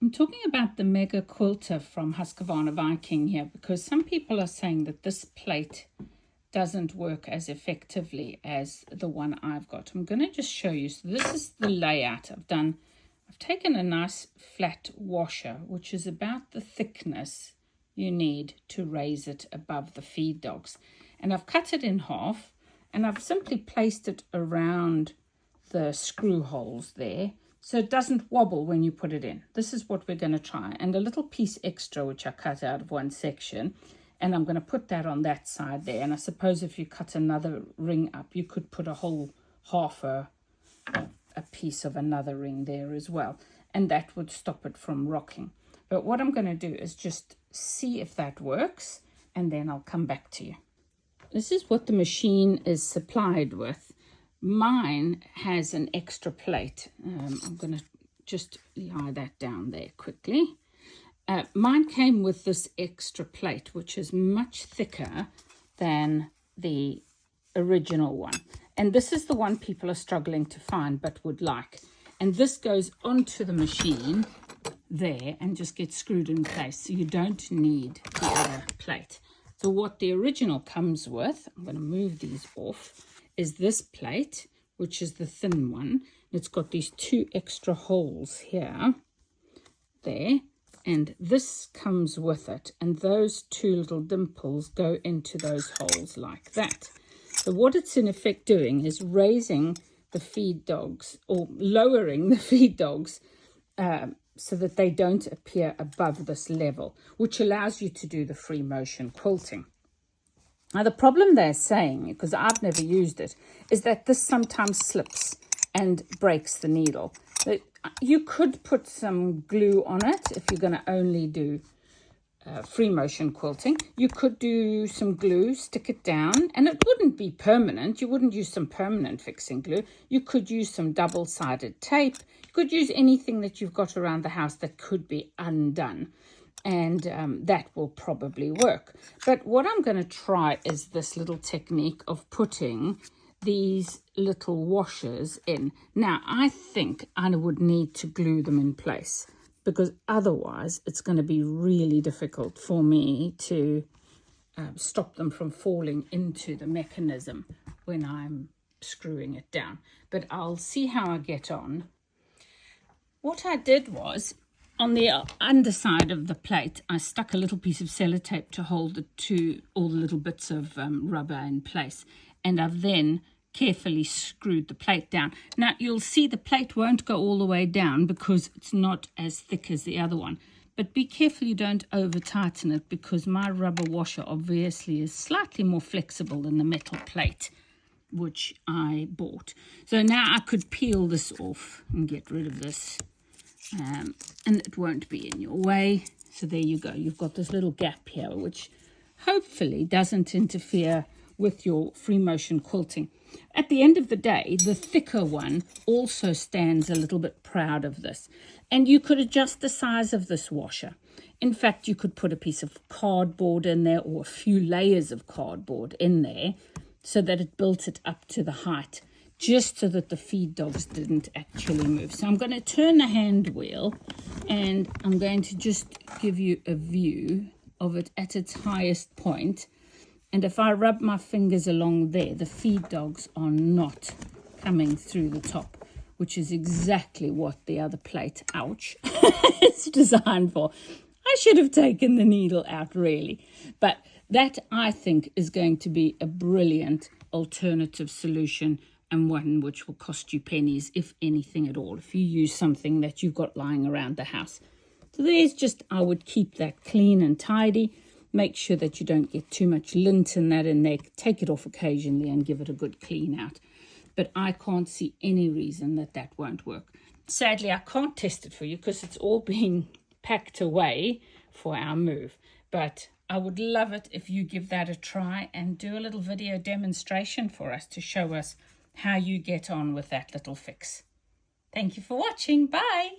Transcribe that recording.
I'm talking about the Mega Quilter from Husqvarna Viking here because some people are saying that this plate doesn't work as effectively as the one I've got. I'm going to just show you. So this is the layout I've done. I've taken a nice flat washer, which is about the thickness you need to raise it above the feed dogs. And I've cut it in half and I've simply placed it around the screw holes there, so it doesn't wobble when you put it in. This is what we're going to try. And a little piece extra, which I cut out of one section, and I'm going to put that on that side there. And I suppose if you cut another ring up, you could put a whole half a piece of another ring there as well. And that would stop it from rocking. But what I'm going to do is just see if that works, and then I'll come back to you. This is what the machine is supplied with. Mine has an extra plate. I'm going to just lie that down there quickly. Mine came with this extra plate, which is much thicker than the original one. And this is the one people are struggling to find but would like. And this goes onto the machine there and just gets screwed in place. So you don't need the other plate. So what the original comes with, I'm going to move these off, is this plate, which is the thin one. It's got these two extra holes here, there, and this comes with it. And those two little dimples go into those holes like that. So what it's in effect doing is raising the feed dogs, or lowering the feed dogs, so that they don't appear above this level, which allows you to do the free motion quilting. Now, the problem they're saying, because I've never used it, is that this sometimes slips and breaks the needle. You could put some glue on it if you're going to only do free motion quilting. You could do some glue, stick it down, and it wouldn't be permanent. You wouldn't use some permanent fixing glue. You could use some double-sided tape. You could use anything that you've got around the house that could be undone. And that will probably work. But what I'm going to try is this little technique of putting these little washers in. Now, I think I would need to glue them in place, because otherwise it's going to be really difficult for me to stop them from falling into the mechanism when I'm screwing it down. But I'll see how I get on. What I did was, on the underside of the plate, I stuck a little piece of sellotape to hold all the little bits of rubber in place. And I've then carefully screwed the plate down. Now, you'll see the plate won't go all the way down because it's not as thick as the other one. But be careful you don't over-tighten it, because my rubber washer obviously is slightly more flexible than the metal plate, which I bought. So now I could peel this off and get rid of this. And it won't be in your way. So there you go. You've got this little gap here, which hopefully doesn't interfere with your free motion quilting. At the end of the day, the thicker one also stands a little bit proud of this. And you could adjust the size of this washer. In fact, you could put a piece of cardboard in there, or a few layers of cardboard in there, so that it built it up to the height, just so that the feed dogs didn't actually move. So I'm going to turn the hand wheel, and I'm going to just give you a view of it at its highest point. And if I rub my fingers along there, the feed dogs are not coming through the top, which is exactly what the other plate, ouch, is designed for. I should have taken the needle out, really. But that, I think, is going to be a brilliant alternative solution, and one which will cost you pennies, if anything at all, if you use something that you've got lying around the house. So there's just, I would keep that clean and tidy. Make sure that you don't get too much lint in that in there. Take it off occasionally and give it a good clean out. But I can't see any reason that that won't work. Sadly, I can't test it for you because it's all being packed away for our move. But I would love it if you give that a try and do a little video demonstration for us to show us how you get on with that little fix. Thank you for watching. Bye.